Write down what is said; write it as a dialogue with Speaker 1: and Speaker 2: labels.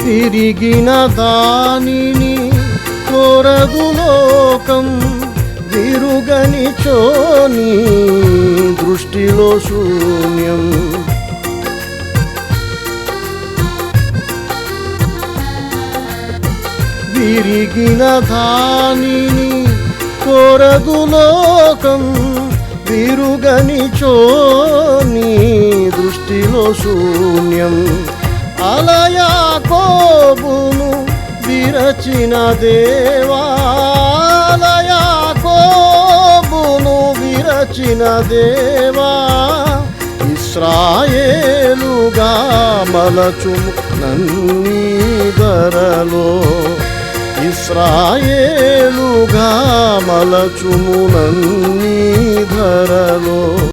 Speaker 1: విరిగిన దానిని కోరదు లోకం, విరుగని చోని దృష్టిలో శూన్యం. విరిగిన దానిని కోరదు లోకం, విరుగని చోని దృష్టిలో శూన్యం. అలయాకోబును విరచిన దేవా, అలయాకోబును విరచిన దేవా, ఇశ్రాయేలుగా మలచుము నన్నీ ధరలో, ఇశ్రాయేలుగా మలచుము నన్నీ ధరలో.